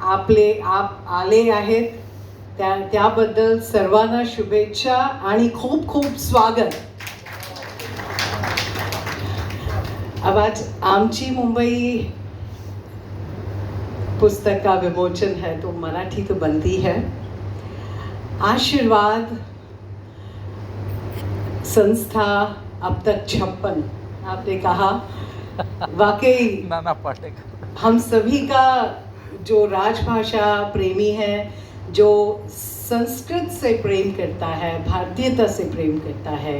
आप आले आहेत त्याबद्दल सर्वांना शुभेच्छा आणि खूप खूप स्वागत. अब आज आमची मुंबई पुस्तक का विमोचन है तो मराठी तो बनती है. आशीर्वाद संस्था अब तक 56 आपने कहा, वाकई नाना पाटेकर हम सभी का जो राजभाषा प्रेमी है, जो संस्कृत से प्रेम करता है, भारतीयता से प्रेम करता है,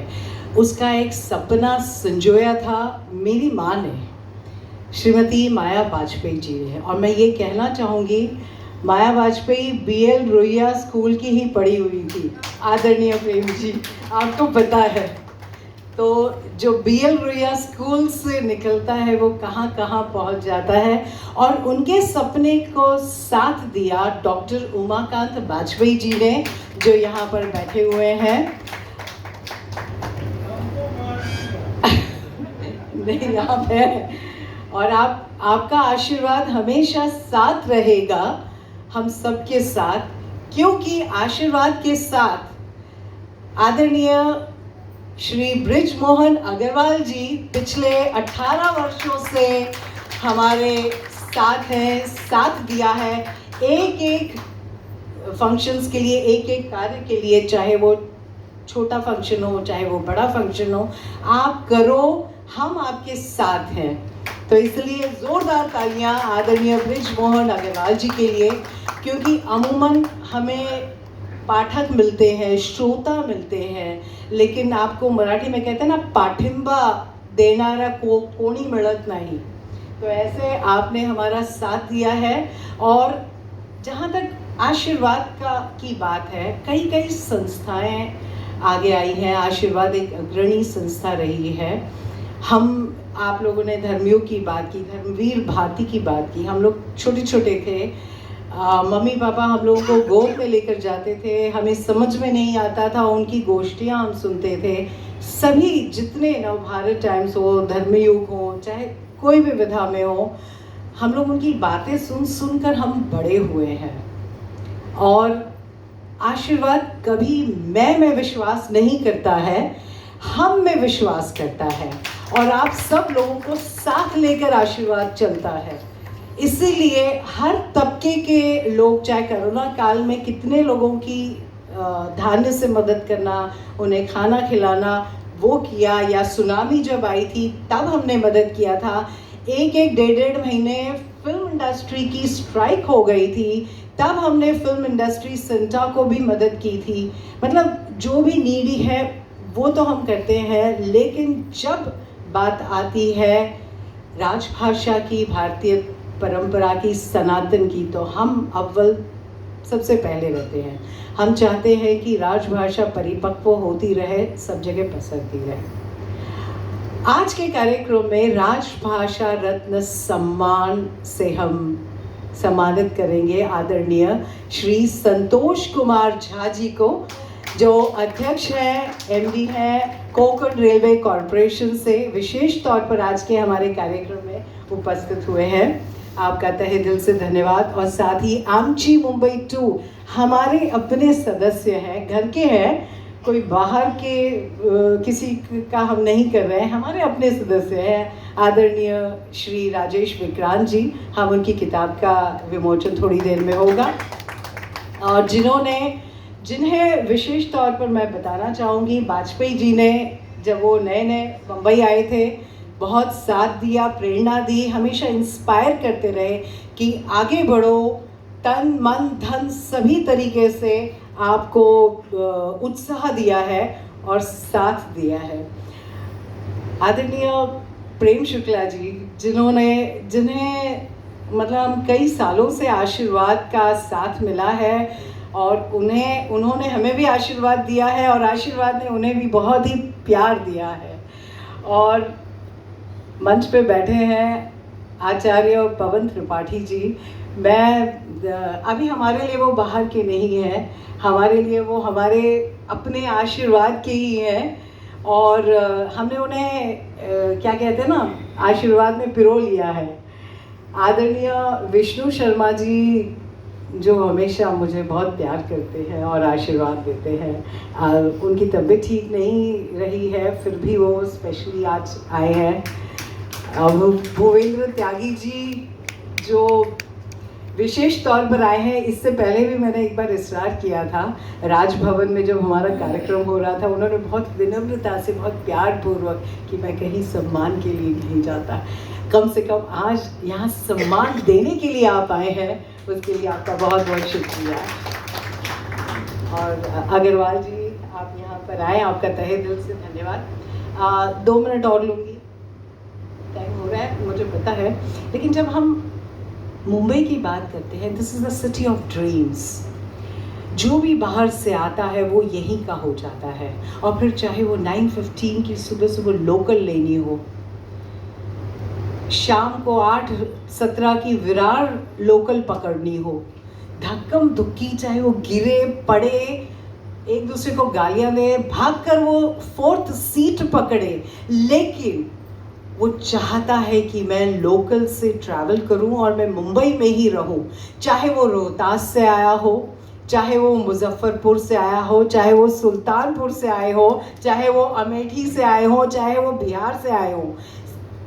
उसका एक सपना संजोया था मेरी माँ ने, श्रीमती माया वाजपेयी जी ने. और मैं ये कहना चाहूँगी, माया वाजपेयी BL रोहिया स्कूल की ही पढ़ी हुई थी, आदरणीय प्रेम जी, आपको पता है. तो जो BL रोहिया स्कूल से निकलता है वो कहाँ कहाँ पहुँच जाता है. और उनके सपने को साथ दिया डॉक्टर उमाकांत वाजपेयी जी ने, जो यहाँ पर बैठे हुए हैं. नहीं, आप हैं. और आपका आशीर्वाद हमेशा साथ रहेगा हम सबके साथ, क्योंकि आशीर्वाद के साथ आदरणीय श्री ब्रिजमोहन अग्रवाल जी पिछले 18 वर्षों से हमारे साथ हैं, साथ दिया है. एक फंक्शंस के लिए, एक कार्य के लिए, चाहे वो छोटा फंक्शन हो, चाहे वो बड़ा फंक्शन हो, आप करो, हम आपके साथ हैं. तो इसलिए ज़ोरदार तालियां आदरणीय ब्रिजमोहन अग्रवाल जी के लिए, क्योंकि अमूमन हमें पाठक मिलते हैं, श्रोता मिलते हैं, लेकिन आपको मराठी में कहते हैं ना, पाठिंबा देनारा कोणी मिळत नाही. तो ऐसे आपने हमारा साथ दिया है. और जहाँ तक आशीर्वाद की बात है, कई संस्थाएं आगे आई हैं. आशीर्वाद एक अग्रणी संस्था रही है. हम आप लोगों ने धर्मियों की बात की, धर्मवीर भारती की बात की. हम लोग छोटे थे, मम्मी पापा हम लोगों को गोद में लेकर जाते थे, हमें समझ में नहीं आता था, उनकी गोष्ठियाँ हम सुनते थे. सभी जितने नवभारत टाइम्स हो, धर्मयुग हो, चाहे कोई भी विधा में हो, हम लोग उनकी बातें सुनकर हम बड़े हुए हैं. और आशीर्वाद कभी मैं में विश्वास नहीं करता है, हम में विश्वास करता है. और आप सब लोगों को साथ लेकर आशीर्वाद चलता है. इसीलिए हर तबके के लोग, चाहे कोरोना काल में कितने लोगों की धान्य से मदद करना, उन्हें खाना खिलाना, वो किया, या सुनामी जब आई थी तब हमने मदद किया था. एक डेढ़ महीने फिल्म इंडस्ट्री की स्ट्राइक हो गई थी, तब हमने फिल्म इंडस्ट्री सेंटा को भी मदद की थी. मतलब जो भी नीडी है वो तो हम करते हैं, लेकिन जब बात आती है राजभाषा की, भारतीय परंपरा की, सनातन की, तो हम अव्वल सबसे पहले रहते हैं. हम चाहते हैं कि राजभाषा परिपक्व होती रहे, सब जगह पसरती रहे. आज के कार्यक्रम में राजभाषा रत्न सम्मान से हम सम्मानित करेंगे आदरणीय श्री संतोष कुमार झा जी को, जो अध्यक्ष हैं, MD हैं कोंकण रेलवे कॉरपोरेशन से. विशेष तौर पर आज के हमारे कार्यक्रम में उपस्थित हुए हैं. आपका तहे दिल से धन्यवाद. और साथ ही आमची मुंबई 2 हमारे अपने सदस्य हैं, घर के हैं, कोई बाहर के किसी का हम नहीं कर रहे हैं, हमारे अपने सदस्य हैं. आदरणीय श्री राजेश विक्रांत जी, हम उनकी किताब का विमोचन थोड़ी देर में होगा. और जिन्हें विशेष तौर पर मैं बताना चाहूँगी, वाजपेयी जी ने जब वो नए मुंबई आए थे, बहुत साथ दिया, प्रेरणा दी, हमेशा इंस्पायर करते रहे कि आगे बढ़ो, तन मन धन सभी तरीके से आपको उत्साह दिया है और साथ दिया है. आदरणीय प्रेम शुक्ला जी, जिन्हें मतलब हम कई सालों से आशीर्वाद का साथ मिला है, और उन्होंने हमें भी आशीर्वाद दिया है, और आशीर्वाद ने उन्हें भी बहुत ही प्यार दिया है. और मंच पे बैठे हैं आचार्य पवन त्रिपाठी जी. मैं अभी हमारे लिए वो बाहर के नहीं हैं, हमारे लिए वो हमारे अपने आशीर्वाद के ही हैं. और हमने उन्हें क्या कहते हैं ना, आशीर्वाद में पिरो लिया है. आदरणीय विष्णु शर्मा जी जो हमेशा मुझे बहुत प्यार करते हैं और आशीर्वाद देते हैं। उनकी तबीयत ठीक नहीं रही है, फिर भी वो स्पेशली आज आए हैं। भूपेंद्र त्यागी जी जो विशेष तौर पर आए हैं। इससे पहले भी मैंने एक बार इसरार किया था, राजभवन में जब हमारा कार्यक्रम हो रहा था, उन्होंने बहुत विनम्रता से, बहुत प्यारपूर्वक, कि मैं कहीं सम्मान के लिए नहीं जाता, कम से कम आज यहाँ सम्मान देने के लिए आप आए हैं, उसके लिए आपका बहुत बहुत शुक्रिया। और अग्रवाल जी, आप यहाँ पर आए, आपका तहे दिल से धन्यवाद। 2 मिनट और लूँगी, टाइम हो रहा है मुझे पता है, लेकिन जब हम मुंबई की बात करते हैं, this is the city of dreams. जो भी बाहर से आता है वो यहीं का हो जाता है, और फिर चाहे वो 9:15 की सुबह सुबह लोकल लेनी हो, शाम को 8:17 की विरार लोकल पकड़नी हो, धक्कम धुक्की, चाहे वो गिरे पड़े, एक दूसरे को गालियां दे, भागकर वो 4th सीट पकड़े, लेकिन वो चाहता है कि मैं लोकल से ट्रैवल करूं और मैं मुंबई में ही रहूं। चाहे वो रोहतास से आया हो, चाहे वो मुजफ्फरपुर से आया हो, चाहे वो सुल्तानपुर से आए हो, चाहे वो अमेठी से आए हो, चाहे वो बिहार से आए हो,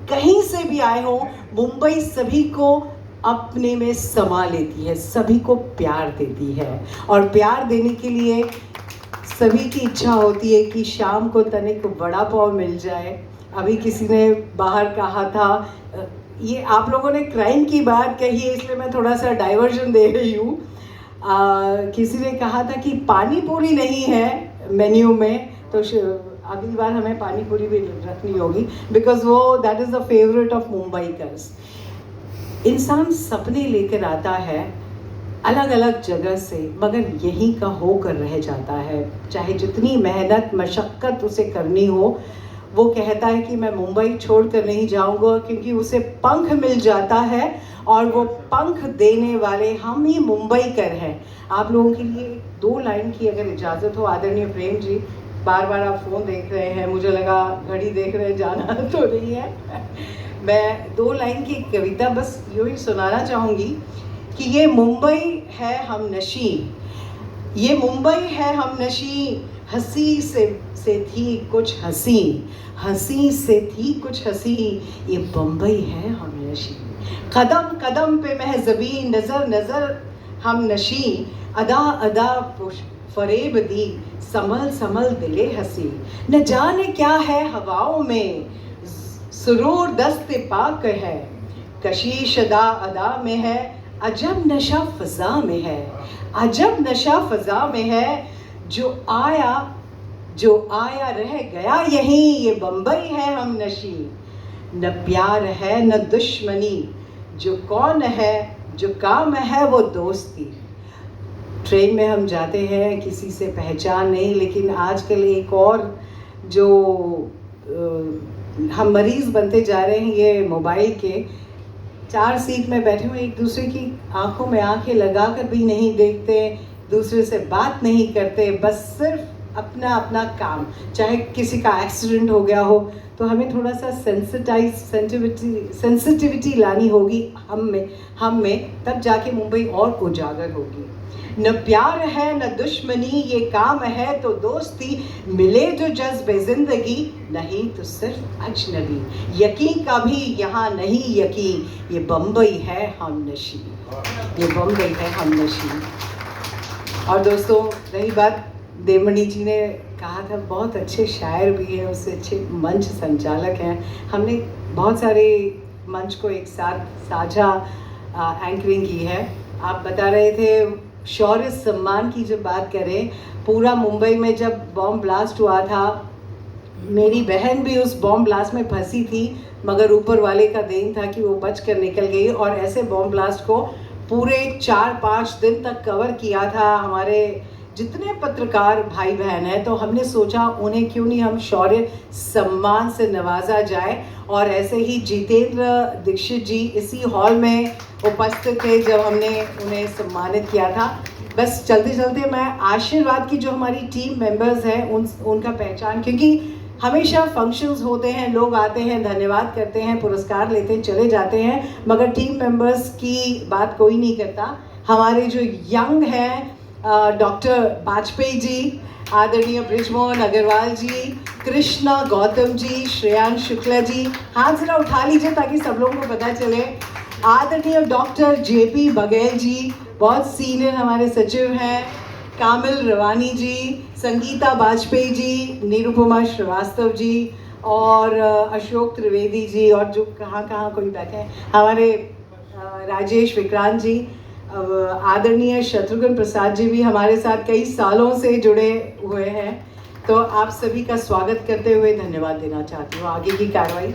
कहीं से भी आए हो, मुंबई सभी को अपने में समा लेती है, सभी को प्यार देती है। और प्यार देने के लिए सभी की इच्छा होती है कि शाम को तनिक वड़ा पाव मिल जाए। अभी किसी ने बाहर कहा था, ये आप लोगों ने क्राइम की बात कही है इसलिए मैं थोड़ा सा डाइवर्जन दे रही हूँ। किसी ने कहा था कि पानी पूरी नहीं है मेन्यू में, तो अगली बार हमें पानी पूरी भी रखनी होगी, बिकॉज वो that is the favourite of Mumbaikars. इंसान सपने लेकर आता है अलग अलग जगह से, मगर यहीं का होकर रह जाता है। चाहे जितनी मेहनत मशक्क़त उसे करनी हो, वो कहता है कि मैं मुंबई छोड़कर नहीं जाऊंगा, क्योंकि उसे पंख मिल जाता है, और वो पंख देने वाले हम ही मुंबईकर हैं। आप लोगों के लिए 2 लाइन की अगर इजाज़त हो, आदरणीय प्रेम जी, बार बार आप फ़ोन देख रहे हैं, मुझे लगा घड़ी देख रहे हैं, जाना तो नहीं है। मैं 2 लाइन की कविता बस यूँ ही सुनाना चाहूँगी कि ये मुंबई है हम नशी, ये मुंबई है हम नशी, हंसी से थी कुछ हंसी, हंसी से थी कुछ हंसी, ये बम्बई है हम नशी। कदम कदम पे महज़बी, नज़र नज़र हम नशी, अदा अदा फरेब दी, संभल संभल दिले हंसी। न जाने क्या है हवाओं में, सुरूर दस्ते पाक है, कशीश अदा अदा में है, अजब नशा फ़ज़ा में है, अजब नशा फ़ज़ा में है। जो आया रह गया यहीं, ये बम्बई है हम नशी। न प्यार है न दुश्मनी, जो कौन है जो काम है वो दोस्ती। ट्रेन में हम जाते हैं, किसी से पहचान नहीं, लेकिन आजकल एक और जो हम मरीज़ बनते जा रहे हैं ये मोबाइल के। 4 सीट में बैठे हुए एक दूसरे की आंखों में आंखें लगाकर भी नहीं देखते, दूसरे से बात नहीं करते, बस सिर्फ अपना अपना काम। चाहे किसी का एक्सीडेंट हो गया हो तो हमें थोड़ा सा सेंसिटिविटी लानी होगी हम में, तब जाके मुंबई और उजागर होगी। न प्यार है न दुश्मनी, ये काम है तो दोस्ती, मिले जो जज्बे ज़िंदगी, नहीं तो सिर्फ अजनबी। यकीन का भी यहाँ नहीं यकीन, ये बम्बई है हम नशी, ये बम्बई है हम नशी। और दोस्तों, रही बात, देवमणि जी ने कहा था, बहुत अच्छे शायर भी हैं, उससे अच्छे मंच संचालक हैं। हमने बहुत सारे मंच को एक साथ साझा एंकरिंग की है। आप बता रहे थे शौर्य सम्मान की जब बात करें, पूरा मुंबई में जब बॉम्ब ब्लास्ट हुआ था, मेरी बहन भी उस बॉम्ब ब्लास्ट में फंसी थी, मगर ऊपर वाले का देन था कि वो बच कर निकल गई। और ऐसे बॉम्ब ब्लास्ट को पूरे 4-5 दिन तक कवर किया था हमारे जितने पत्रकार भाई बहन हैं। तो हमने सोचा उन्हें क्यों नहीं हम शौर्य सम्मान से नवाजा जाए। और ऐसे ही जितेंद्र दीक्षित जी इसी हॉल में उपस्थित थे जब हमने उन्हें सम्मानित किया था। बस चलते चलते मैं आशीर्वाद की जो हमारी टीम मेंबर्स हैं उनका पहचान, क्योंकि हमेशा फंक्शंस होते हैं, लोग आते हैं, धन्यवाद करते हैं, पुरस्कार लेते हैं, चले जाते हैं, मगर टीम मेंबर्स की बात कोई नहीं करता। हमारे जो यंग हैं डॉक्टर वाजपेयी जी, आदरणीय ब्रिजमोहन अग्रवाल जी, कृष्णा गौतम जी, श्रेयांश शुक्ला जी, हाथ जरा उठा लीजिए ताकि सब लोगों को पता चले। आदरणीय डॉक्टर JP बघेल जी, बहुत सीनियर हमारे सचिव हैं, कामिल रवानी जी, संगीता वाजपेयी जी, निरुपमा श्रीवास्तव जी और अशोक त्रिवेदी जी, और जो कहाँ कोई बैठे हैं हमारे राजेश विक्रांत जी, आदरणीय शत्रुघ्न प्रसाद जी भी हमारे साथ कई सालों से जुड़े हुए हैं। तो आप सभी का स्वागत करते हुए धन्यवाद देना चाहती हूँ। आगे की कार्रवाई